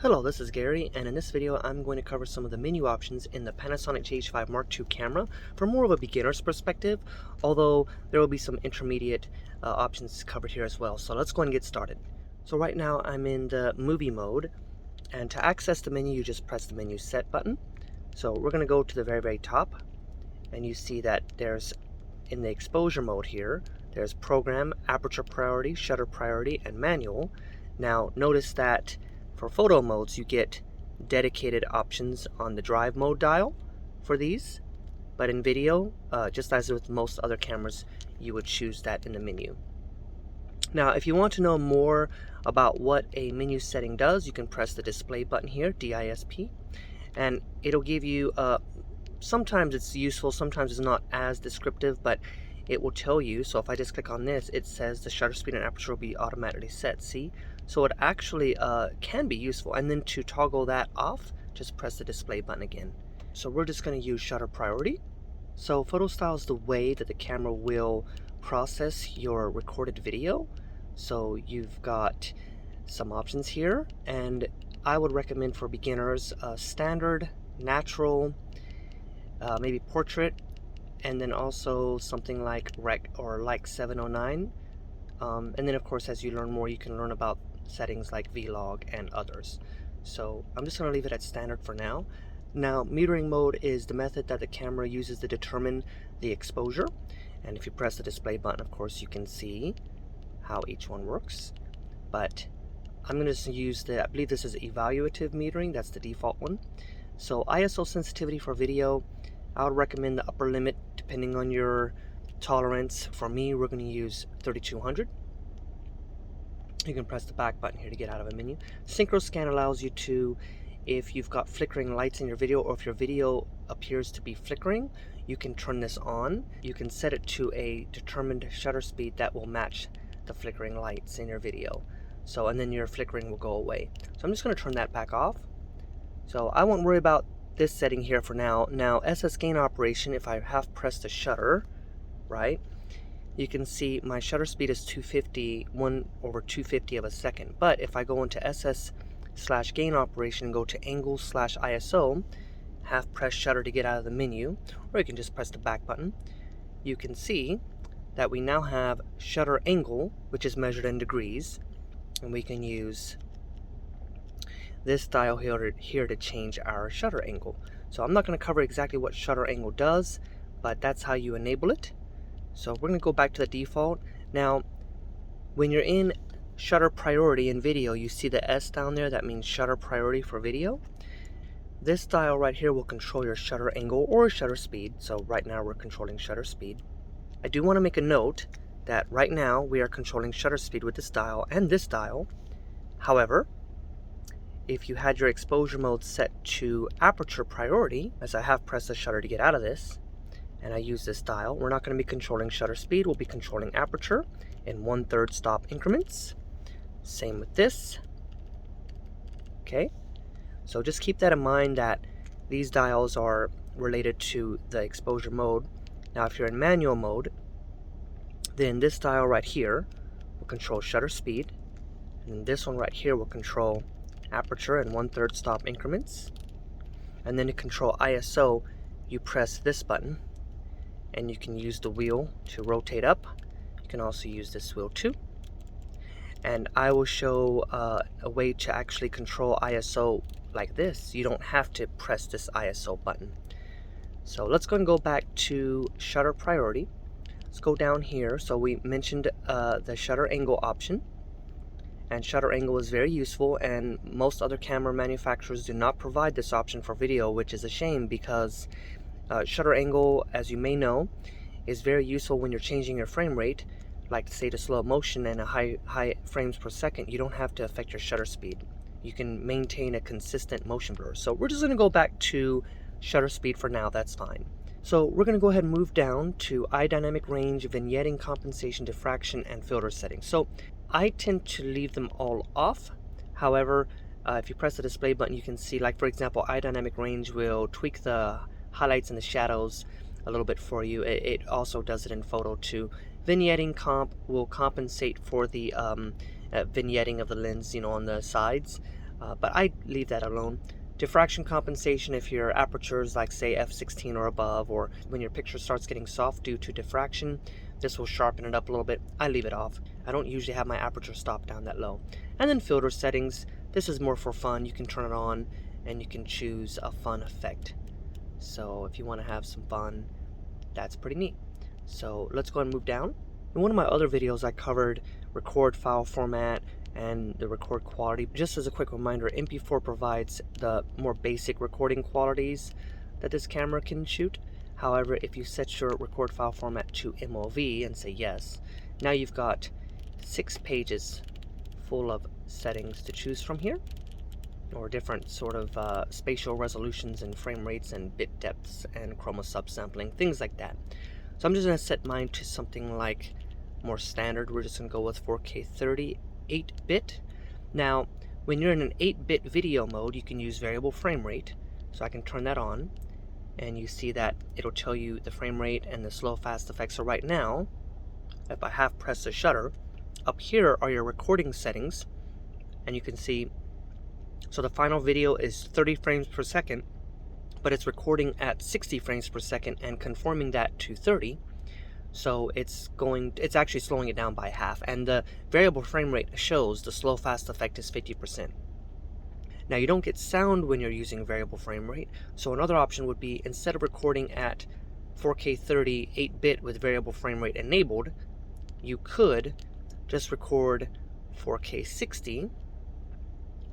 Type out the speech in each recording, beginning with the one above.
Hello, this is Gary, and in this video I'm going to cover some of the menu options in the Panasonic GH5 II camera from more of a beginner's perspective, although there will be some intermediate options covered here as well. So let's go and get started. So right now I'm in the movie mode, and to access the menu you just press the menu set button. So we're going to go to the very top, and you see that there's, in the exposure mode here, there's program, aperture priority, shutter priority, and manual. Now notice that for photo modes, you get dedicated options on the drive mode dial for these, but in video, just as with most other cameras, you would choose that in the menu. Now, if you want to know more about what a menu setting does, you can press the display button here, DISP, and it'll give you, sometimes it's useful, sometimes it's not as descriptive, but it will tell you. So if I just click on this, it says the shutter speed and aperture will be automatically set. See? So it actually can be useful. And then to toggle that off, just press the display button again. So we're just going to use shutter priority. So photo style is the way that the camera will process your recorded video. So you've got some options here, and I would recommend for beginners standard, natural, maybe portrait, and then also something like rec or like 709. And then of course, as you learn more, you can learn about settings like vlog and others. So I'm just going to leave it at standard for now. Now, metering mode is the method that the camera uses to determine the exposure, and if you press the display button, of course you can see how each one works. But I'm going to just use I believe this is evaluative metering. That's the default one. So ISO sensitivity for video, I would recommend the upper limit depending on your tolerance. For me, we're going to use 3200. You can press the back button here to get out of a menu. Synchro Scan allows you to, if you've got flickering lights in your video, or if your video appears to be flickering, you can turn this on. You can set it to a determined shutter speed that will match the flickering lights in your video. So, and then your flickering will go away. So I'm just going to turn that back off. So I won't worry about this setting here for now. Now, SS gain operation, if I have pressed the shutter, right, you can see my shutter speed is 250, 1/250 of a second. But if I go into SS/gain operation and go to angle/ISO, half press shutter to get out of the menu, or you can just press the back button, you can see that we now have shutter angle, which is measured in degrees, and we can use this dial here to change our shutter angle. So I'm not going to cover exactly what shutter angle does, but that's how you enable it. So we're going to go back to the default. Now, when you're in shutter priority in video, you see the S down there. That means shutter priority for video. This dial right here will control your shutter angle or shutter speed. So right now we're controlling shutter speed. I do want to make a note that right now we are controlling shutter speed with this dial and this dial. However, if you had your exposure mode set to aperture priority, as I have pressed the shutter to get out of this, and I use this dial, we're not going to be controlling shutter speed, we'll be controlling aperture in 1/3 stop increments. Same with this. Okay, so just keep that in mind that these dials are related to the exposure mode. Now if you're in manual mode, then this dial right here will control shutter speed, and this one right here will control aperture in 1/3 stop increments. And then to control ISO, you press this button, and you can use the wheel to rotate up. You can also use this wheel too. And I will show a way to actually control ISO like this. You don't have to press this ISO button. So let's go and go back to shutter priority. Let's go down here. So we mentioned the shutter angle option. And shutter angle is very useful, and most other camera manufacturers do not provide this option for video, which is a shame, because shutter angle, as you may know, is very useful when you're changing your frame rate, like say to slow motion and a high frames per second. You don't have to affect your shutter speed. You can maintain a consistent motion blur. So we're just going to go back to shutter speed for now. That's fine. So we're going to go ahead and move down to eye dynamic range, vignetting, compensation, diffraction, and filter settings. So I tend to leave them all off. However, if you press the display button, you can see, like for example, eye dynamic range will tweak the highlights and the shadows a little bit for you. It also does it in photo too. Vignetting comp will compensate for the vignetting of the lens, on the sides. but I leave that alone. Diffraction compensation, if your aperture is like say f16 or above, or when your picture starts getting soft due to diffraction, this will sharpen it up a little bit. I leave it off. I don't usually have my aperture stop down that low. And then filter settings, this is more for fun. You can turn it on and you can choose a fun effect. So if you want to have some fun, that's pretty neat. So let's go ahead and move down. In one of my other videos I covered record file format and the record quality. Just as a quick reminder, MP4 provides the more basic recording qualities that this camera can shoot. However, if you set your record file format to MOV and say yes, now you've got 6 pages full of settings to choose from here, or different sort of spatial resolutions and frame rates and bit depths and chroma subsampling, things like that. So I'm just going to set mine to something like more standard. We're just going to go with 4K 30 8-bit. Now, when you're in an 8-bit video mode, you can use variable frame rate. So I can turn that on, and you see that it'll tell you the frame rate and the slow fast effects. So right now, if I half press the shutter, up here are your recording settings, and you can see, so the final video is 30 frames per second, but it's recording at 60 frames per second and conforming that to 30. So it's actually slowing it down by half, and the variable frame rate shows the slow fast effect is 50%. Now you don't get sound when you're using variable frame rate, so another option would be, instead of recording at 4K 30 8-bit with variable frame rate enabled, you could just record 4K 60,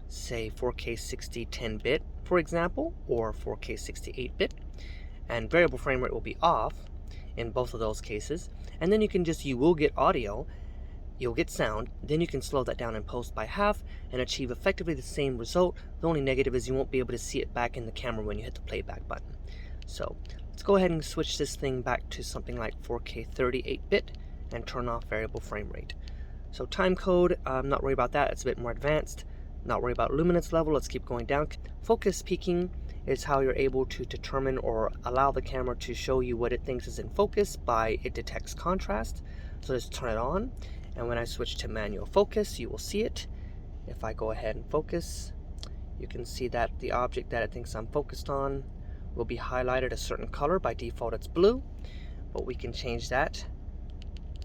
say 4K 60 10-bit for example, or 4K 60 8-bit, and variable frame rate will be off in both of those cases, and then you will get audio, you'll get sound, then you can slow that down in post by half and achieve effectively the same result. The only negative is you won't be able to see it back in the camera when you hit the playback button. So let's go ahead and switch this thing back to something like 4K 30 8-bit and turn off variable frame rate. So time code, I'm not worried about that, it's a bit more advanced. Not worried about luminance level, let's keep going down. Focus peaking is how you're able to determine or allow the camera to show you what it thinks is in focus by it detects contrast. So just turn it on, and when I switch to manual focus, you will see it. If I go ahead and focus, you can see that the object that it thinks I'm focused on will be highlighted a certain color. By default it's blue, but we can change that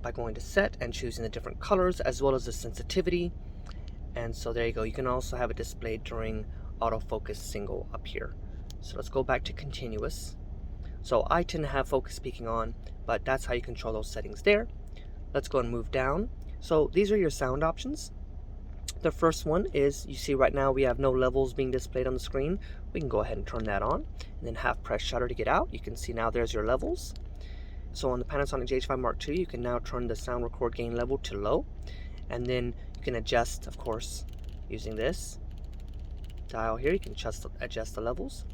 by going to set and choosing the different colors as well as the sensitivity. And so there you go, you can also have it displayed during autofocus single up here. So let's go back to continuous. So I tend to have focus peaking on, but that's how you control those settings there. Let's go and move down. So these are your sound options. The first one is, you see right now we have no levels being displayed on the screen. We can go ahead and turn that on, and then half press shutter to get out. You can see now there's your levels. So on the Panasonic GH5 Mark II, you can now turn the sound record gain level to low, and then you can adjust, of course, using this dial here. You can adjust the levels.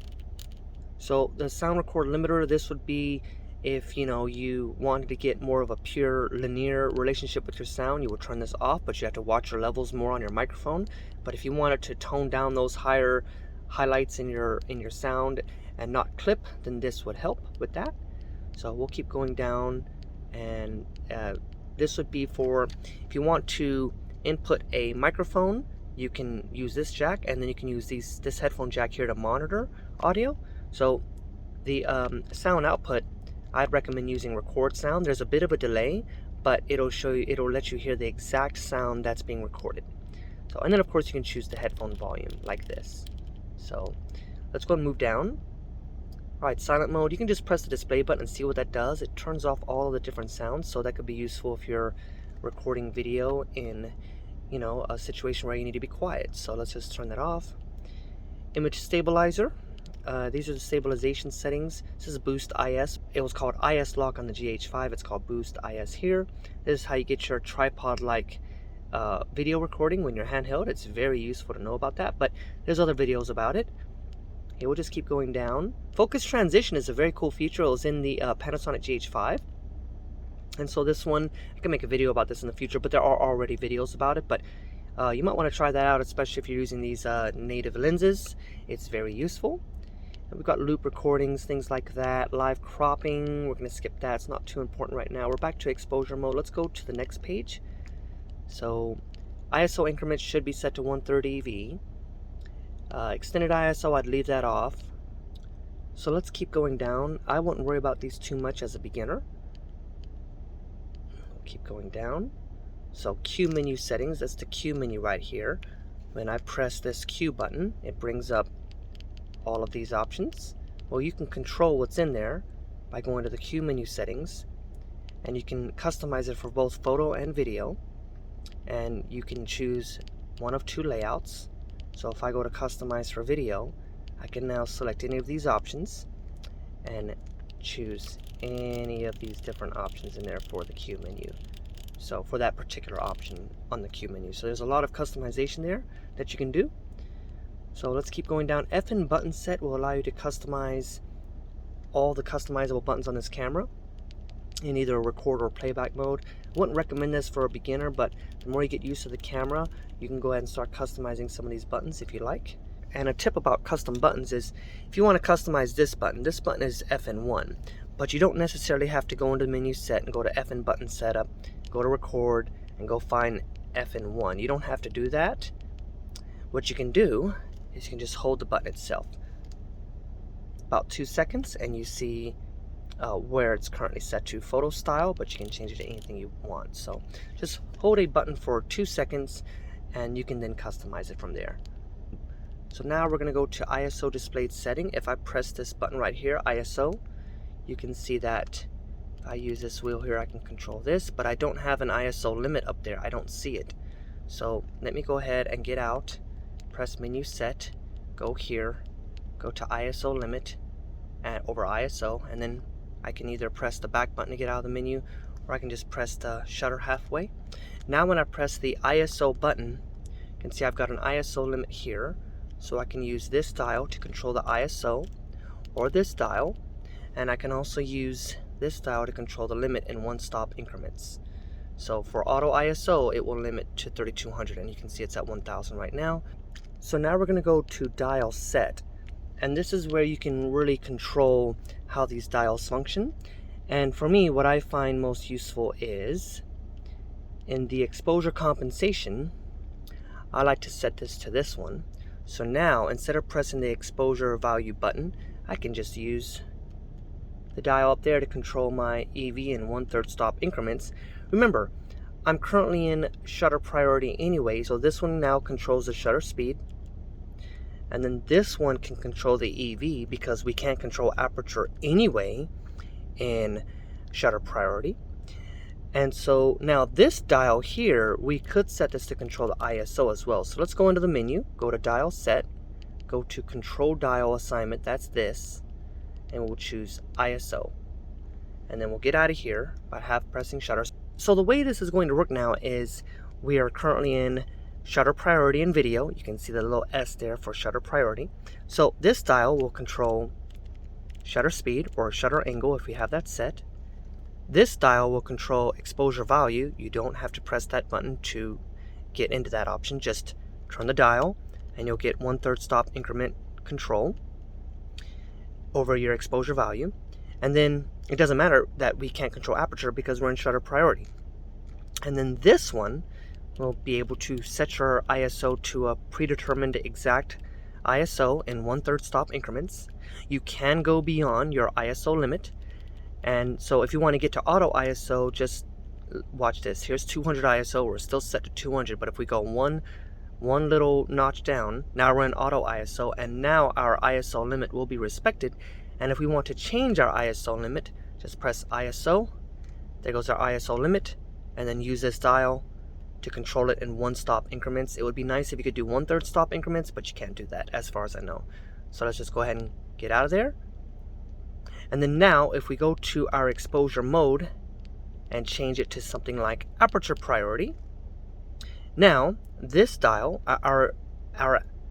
So the sound record limiter, this would be if you wanted to get more of a pure linear relationship with your sound, you would turn this off, but you have to watch your levels more on your microphone. But if you wanted to tone down those higher highlights in your sound and not clip, then this would help with that. So we'll keep going down, and this would be for if you want to input a microphone, you can use this jack, and then you can use this headphone jack here to monitor audio. So the sound output, I'd recommend using record sound. There's a bit of a delay, but it'll let you hear the exact sound that's being recorded. So, and then of course you can choose the headphone volume like this. So let's go and move down. Alright, silent mode, you can just press the display button and see what that does. It turns off all of the different sounds, so that could be useful if you're recording video in a situation where you need to be quiet. So let's just turn that off. Image stabilizer. These are the stabilization settings. This is Boost IS. It was called IS Lock on the GH5. It's called Boost IS here. This is how you get your tripod-like video recording when you're handheld. It's very useful to know about that, but there's other videos about it. Okay, we'll just keep going down. Focus transition is a very cool feature. It was in the Panasonic GH5. And so this one, I can make a video about this in the future, but there are already videos about it. But you might want to try that out, especially if you're using these native lenses. It's very useful. And we've got loop recordings, things like that. Live cropping, we're going to skip that. It's not too important right now. We're back to exposure mode. Let's go to the next page. So ISO increments should be set to 130V. Extended ISO, I'd leave that off. So let's keep going down. I wouldn't worry about these too much as a beginner. Keep going down. So Q menu settings, that's the Q menu right here. When I press this Q button, it brings up all of these options. Well, you can control what's in there by going to the Q menu settings, and you can customize it for both photo and video, and you can choose one of two layouts. So if I go to customize for video, I can now select any of these options and choose any of these different options in there for the Q menu. So for that particular option on the Q menu. So there's a lot of customization there that you can do. So let's keep going down. FN button set will allow you to customize all the customizable buttons on this camera in either record or playback mode. I wouldn't recommend this for a beginner, but the more you get used to the camera, you can go ahead and start customizing some of these buttons if you like. And a tip about custom buttons is, if you want to customize this button is FN1, but you don't necessarily have to go into the menu set and go to FN button setup, go to record, and go find FN1. You don't have to do that. What you can do is you can just hold the button itself about 2 seconds, and you see where it's currently set to photo style, but you can change it to anything you want. So just hold a button for 2 seconds, and you can then customize it from there. So now we're going to go to ISO displayed setting. If I press this button right here, ISO, you can see that if I use this wheel here, I can control this, but I don't have an ISO limit up there. I don't see it. So let me go ahead and get out, press menu set, go here, go to ISO limit, and over ISO, and then I can either press the back button to get out of the menu, or I can just press the shutter halfway. Now when I press the ISO button, you can see I've got an ISO limit here, so I can use this dial to control the ISO, or this dial, and I can also use this dial to control the limit in one-stop increments. So for auto ISO, it will limit to 3200, and you can see it's at 1000 right now. So now we're going to go to dial set, and this is where you can really control how these dials function. And for me, what I find most useful is in the exposure compensation, I like to set this to this one. So now, instead of pressing the exposure value button, I can just use the dial up there to control my EV in 1/3 stop increments. Remember, I'm currently in shutter priority anyway, so this one now controls the shutter speed. And then this one can control the EV because we can't control aperture anyway in shutter priority. And so now this dial here, we could set this to control the ISO as well. So let's go into the menu, go to dial set, go to control dial assignment, that's this, and we'll choose ISO. And then we'll get out of here by half pressing shutter. So the way this is going to work now is we are currently in shutter priority in video. You can see the little S there for shutter priority. So this dial will control shutter speed or shutter angle if we have that set. This dial will control exposure value. You don't have to press that button to get into that option. Just turn the dial and you'll get 1/3 stop increment control over your exposure value. And then it doesn't matter that we can't control aperture because we're in shutter priority. And then this one will be able to set your ISO to a predetermined exact ISO in 1/3 stop increments. You can go beyond your ISO limit. And so if you want to get to auto ISO, just watch this. Here's 200 ISO. We're still set to 200, but if we go one little notch down, now we're in auto ISO, and now our ISO limit will be respected. And if we want to change our ISO limit, just press ISO. There goes our ISO limit, and then use this dial to control it in one-stop increments. It would be nice if you could do 1/3 stop increments, but you can't do that as far as I know. So let's just go ahead and get out of there. And then now, if we go to our exposure mode and change it to something like aperture priority, now this dial, our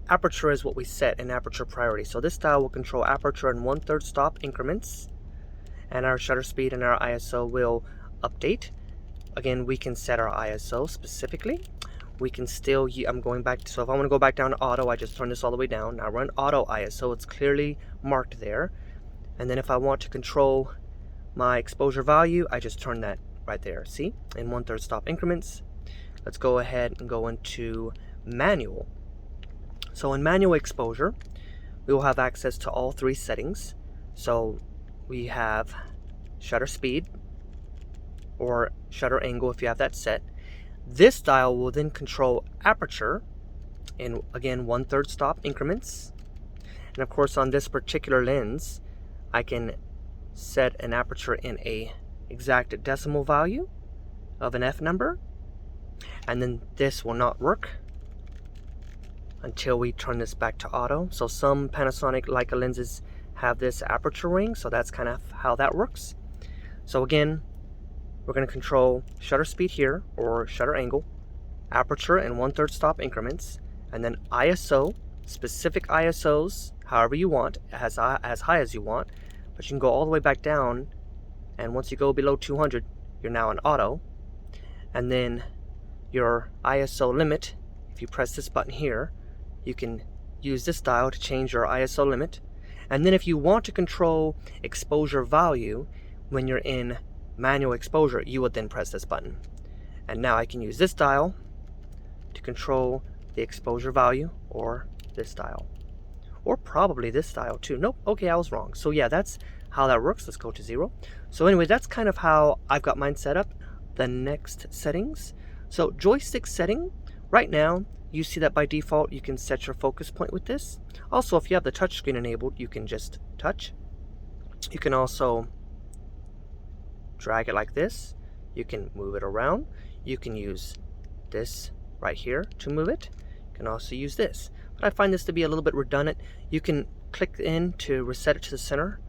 aperture is what we set in aperture priority. So this dial will control aperture in 1/3 stop increments, and our shutter speed and our ISO will update. Again, we can set our ISO specifically. We can still, I'm going back, so if I want to go back down to auto, I just turn this all the way down. Now we're in auto ISO, it's clearly marked there. And then if I want to control my exposure value, I just turn that right there, see, in 1/3 stop increments. Let's go ahead and go into manual. So in manual exposure, we will have access to all three settings. So we have shutter speed or shutter angle if you have that set. This dial will then control aperture in, again, 1/3 stop increments. And of course, on this particular lens, I can set an aperture in a exact decimal value of an f number, and then this will not work until we turn this back to auto. So some Panasonic Leica lenses have this aperture ring, so that's kind of how that works. So again, we're going to control shutter speed here, or shutter angle, aperture in 1/3 stop increments, and then ISO, specific ISOs, however you want, as high as you want, but you can go all the way back down, and once you go below 200, you're now in auto. And then your ISO limit, if you press this button here, you can use this dial to change your ISO limit. And then if you want to control exposure value when you're in manual exposure, you would then press this button. And now I can use this dial to control the exposure value, or this dial, or probably this dial too. Nope, okay, I was wrong. So yeah, that's how that works. Let's go to 0. So anyway, that's kind of how I've got mine set up. The next settings. So joystick setting, right now you see that by default you can set your focus point with this. Also, if you have the touchscreen enabled, you can just touch. You can also drag it like this. You can move it around. You can use this right here to move it. You can also use this. But I find this to be a little bit redundant. You can click in to reset it to the center.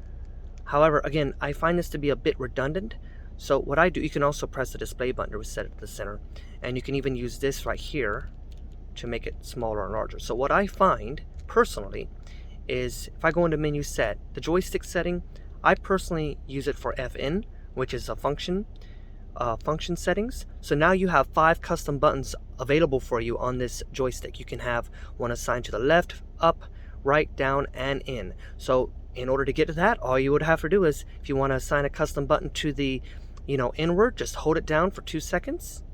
However, again, I find this to be a bit redundant. So what I do, you can also press the display button to reset it to the center. And you can even use this right here to make it smaller and larger. So what I find, personally, is if I go into menu set, the joystick setting, I personally use it for FN, which is a function settings. So now you have 5 custom buttons available for you on this joystick. You can have one assigned to the left, up, right, down, and in. So in order to get to that, all you would have to do is, if you want to assign a custom button to the inward, just hold it down for 2 seconds.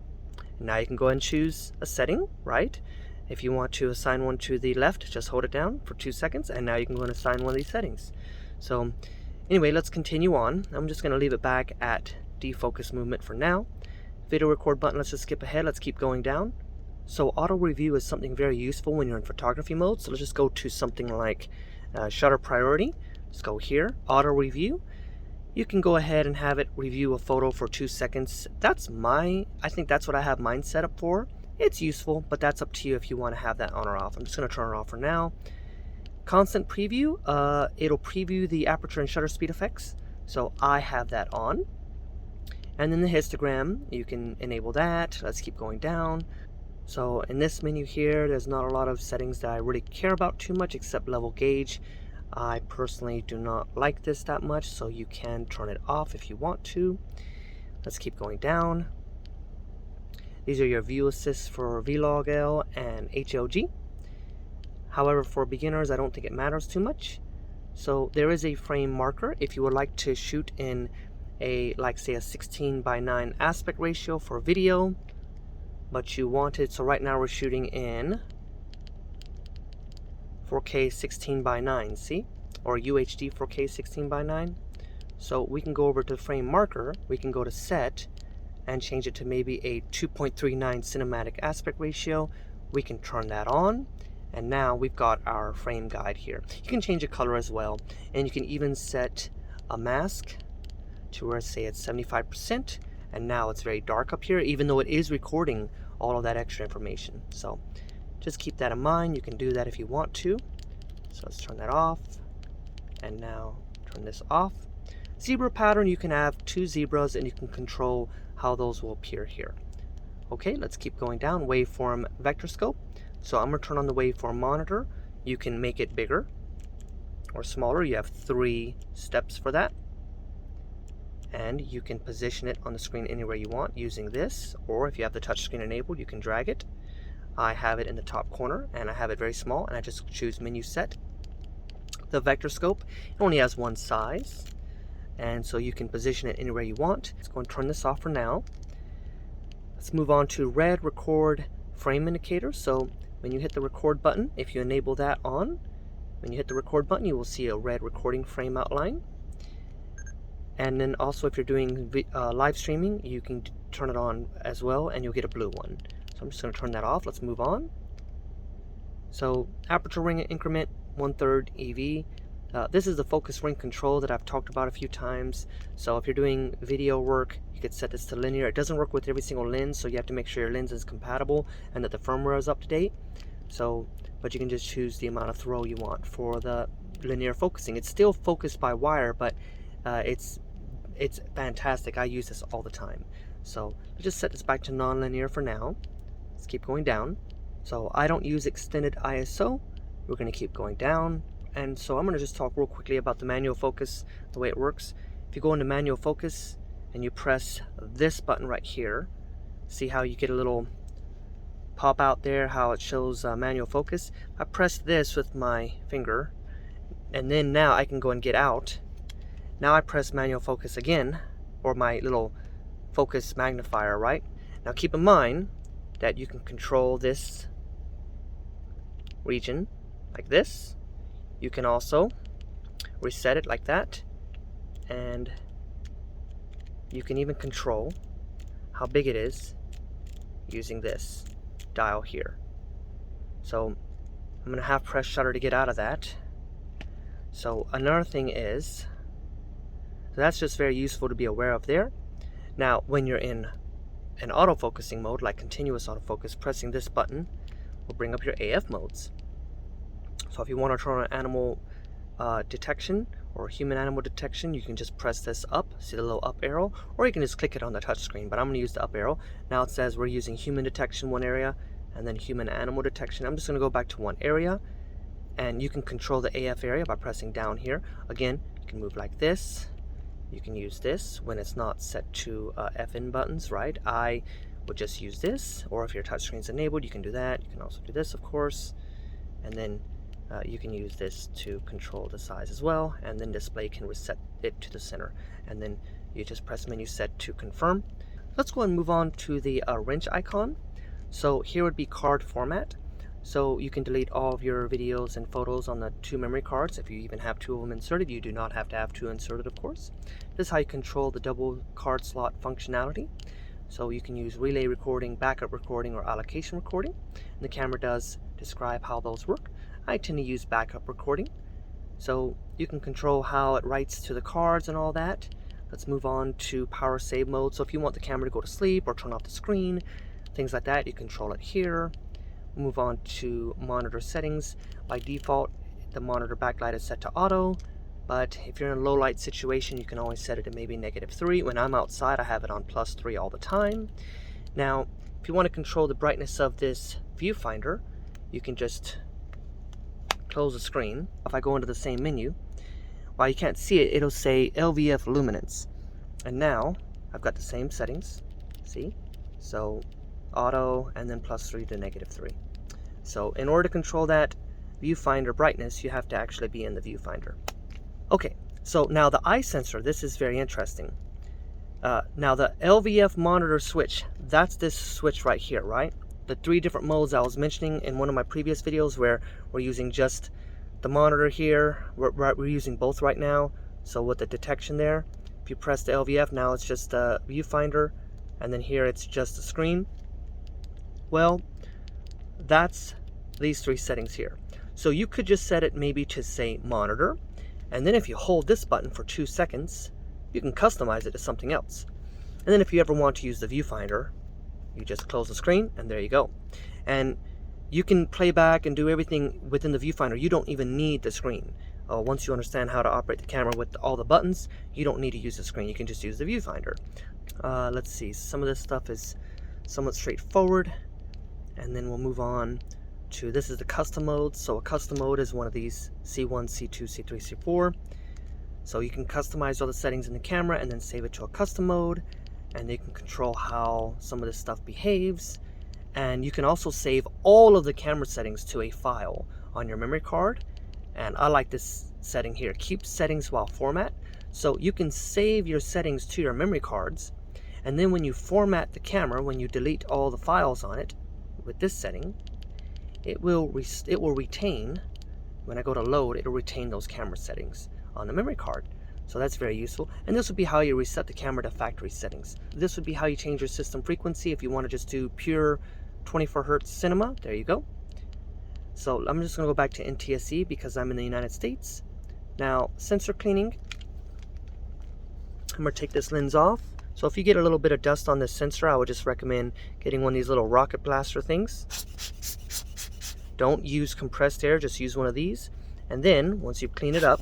And now you can go ahead and choose a setting, right? If you want to assign one to the left, just hold it down for 2 seconds, and now you can go and assign one of these settings. So anyway, let's continue on. I'm just going to leave it back at defocus movement for now. Video record button, let's just skip ahead. Let's keep going down. So auto review is something very useful when you're in photography mode. So let's just go to something like shutter priority. Let's go here, auto review. You can go ahead and have it review a photo for 2 seconds. I think that's what I have mine set up for. It's useful, but that's up to you if you want to have that on or off. I'm just going to turn it off for now. Constant preview, it'll preview the aperture and shutter speed effects. So I have that on. And then the histogram, you can enable that. Let's keep going down. So in this menu here, there's not a lot of settings that I really care about too much except level gauge. I personally do not like this that much, so you can turn it off if you want to. Let's keep going down. These are your view assists for Vlog-L and HLG. However, for beginners, I don't think it matters too much. So there is a frame marker if you would like to shoot in say a 16:9 aspect ratio for video, but you want it, so right now we're shooting in 4K 16:9, see? Or UHD 4K 16:9. So we can go over to frame marker, we can go to set and change it to maybe a 2.39 cinematic aspect ratio. We can turn that on, and now we've got our frame guide here. You can change the color as well, and you can even set a mask to where, say, it's 75%, and now it's very dark up here, even though it is recording all of that extra information. So just keep that in mind. You can do that if you want to. So let's turn that off, and now turn this off. Zebra pattern, you can have 2 zebras, and you can control how those will appear here. Okay, let's keep going down. Waveform vector scope. So I'm going to turn on the waveform monitor. You can make it bigger or smaller. You have 3 steps for that. And you can position it on the screen anywhere you want using this, or if you have the touchscreen enabled, you can drag it. I have it in the top corner, and I have it very small, and I just choose menu set. The vector scope, it only has 1 size, and so you can position it anywhere you want. Let's go and turn this off for now. Let's move on to red record frame indicator. So when you hit the record button, if you enable that on, when you hit the record button, you will see a red recording frame outline. And then also if you're doing live streaming, you can turn it on as well, and you'll get a blue one. So I'm just going to turn that off. Let's move on. So aperture ring increment 1/3 EV. This is the focus ring control that I've talked about a few times. So if you're doing video work, you could set this to linear. It doesn't work with every single lens, so you have to make sure your lens is compatible and that the firmware is up to date. So, but you can just choose the amount of throw you want for the linear focusing. It's still focused by wire, but it's fantastic. I use this all the time. So let's just set this back to non-linear for now. Let's keep going down. So I don't use extended ISO. We're going to keep going down. And so I'm going to just talk real quickly about the manual focus, the way it works. If you go into manual focus and you press this button right here, see how you get a little pop out there, how it shows manual focus. I press this with my finger, and then now I can go and get out. Now I press manual focus again, or my little focus magnifier, right? Now keep in mind that you can control this region like this. You can also reset it like that, and you can even control how big it is using this dial here. So I'm going to have press shutter to get out of that. So another thing is, so that's just very useful to be aware of there. Now when you're in an autofocusing mode, like continuous autofocus, pressing this button will bring up your AF modes. So if you want to turn on animal detection or human animal detection, you can just press this up, see the little up arrow, or you can just click it on the touch screen, but I'm going to use the up arrow. Now it says we're using human detection one area and then human animal detection. I'm just going to go back to one area, and you can control the AF area by pressing down here. Again, you can move like this. You can use this when it's not set to FN buttons, right? I would just use this, or if your touchscreen is enabled, you can do that. You can also do this, of course, and then you can use this to control the size as well, and then display can reset it to the center, and then you just press menu set to confirm. Let's go and move on to the wrench icon. So here would be card format. So you can delete all of your videos and photos on the 2 memory cards. If you even have 2 of them inserted, you do not have to have 2 inserted, of course. This is how you control the double card slot functionality. So you can use relay recording, backup recording, or allocation recording. And the camera does describe how those work. I tend to use backup recording. So you can control how it writes to the cards and all that. Let's move on to power save mode. So if you want the camera to go to sleep or turn off the screen, things like that, you control it here. Move on to monitor settings. By default, the monitor backlight is set to auto, but if you're in a low light situation, you can always set it to maybe -3. When I'm outside, I have it on +3 all the time. Now, if you want to control the brightness of this viewfinder, you can just close the screen. If I go into the same menu, while you can't see it, it'll say LVF luminance. And now, I've got the same settings, see? So, auto, and then +3 to -3. So in order to control that viewfinder brightness, you have to actually be in the viewfinder. Okay, so now the eye sensor, this is very interesting. Now the Lvf Monitor Switch, that's this switch right here, right? The 3 different modes I was mentioning in one of my previous videos where we're using just the monitor here, we're using both right now. So with the detection there, if you press the Lvf, now it's just the viewfinder, and then here it's just the screen. Well, that's these 3 settings here. So you could just set it maybe to say monitor, and then if you hold this button for 2 seconds, you can customize it to something else. And then if you ever want to use the viewfinder, you just close the screen and there you go. And you can play back and do everything within the viewfinder. You don't even need the screen. Once you understand how to operate the camera with all the buttons, you don't need to use the screen. You can just use the viewfinder. Let's see, some of this stuff is somewhat straightforward. And then we'll move on to, this is the custom mode. So a custom mode is one of these C1, C2, C3, C4. So you can customize all the settings in the camera and then save it to a custom mode, and you can control how some of this stuff behaves. And you can also save all of the camera settings to a file on your memory card. And I like this setting here, keep settings while format. So you can save your settings to your memory cards, and then when you format the camera, when you delete all the files on it, with this setting, it will retain, when I go to load, it'll retain those camera settings on the memory card. So that's very useful. And this would be how you reset the camera to factory settings. This would be how you change your system frequency if you want to just do pure 24 Hz cinema. There you go. So I'm just going to go back to NTSC because I'm in the United States. Now, sensor cleaning. I'm going to take this lens off. So if you get a little bit of dust on this sensor, I would just recommend getting one of these little rocket blaster things. Don't use compressed air, just use one of these. And then, once you clean it up,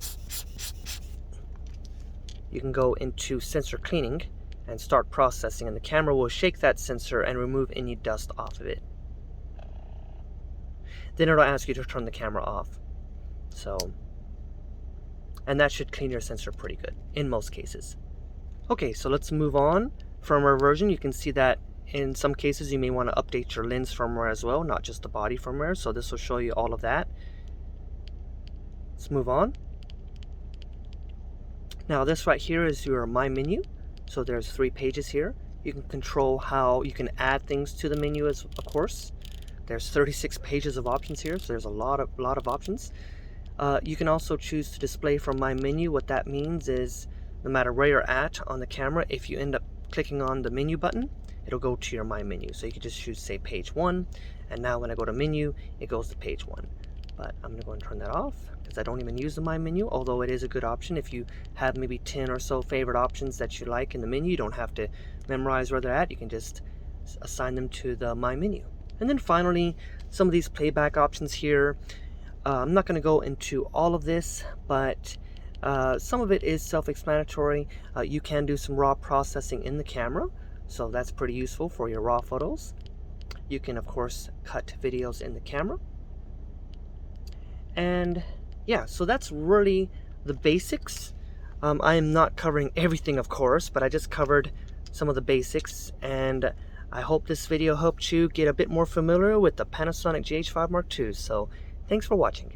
you can go into sensor cleaning and start processing, and the camera will shake that sensor and remove any dust off of it. Then it'll ask you to turn the camera off. And that should clean your sensor pretty good in most cases. Okay, so let's move on. Firmware version, you can see that in some cases you may want to update your lens firmware as well, not just the body firmware. So this will show you all of that. Let's move on. Now this right here is your My Menu. So there's 3 pages here. You can control how you can add things to the menu, of course. There's 36 pages of options here, so there's a lot of options. You can also choose to display from My Menu. What that means is no matter where you're at on the camera, if you end up clicking on the menu button, it'll go to your My Menu. So you can just choose, say, page 1, and now when I go to menu, it goes to page 1. But I'm going to go and turn that off because I don't even use the My Menu, although it is a good option. If you have maybe 10 or so favorite options that you like in the menu, you don't have to memorize where they're at. You can just assign them to the My Menu. And then finally, some of these playback options here. I'm not going to go into all of this, but some of it is self-explanatory. You can do some raw processing in the camera, so that's pretty useful for your raw photos. You can, of course, cut videos in the camera. And yeah, so that's really the basics. I am not covering everything, of course, but I just covered some of the basics, and I hope this video helped you get a bit more familiar with the Panasonic GH5 II. So thanks for watching.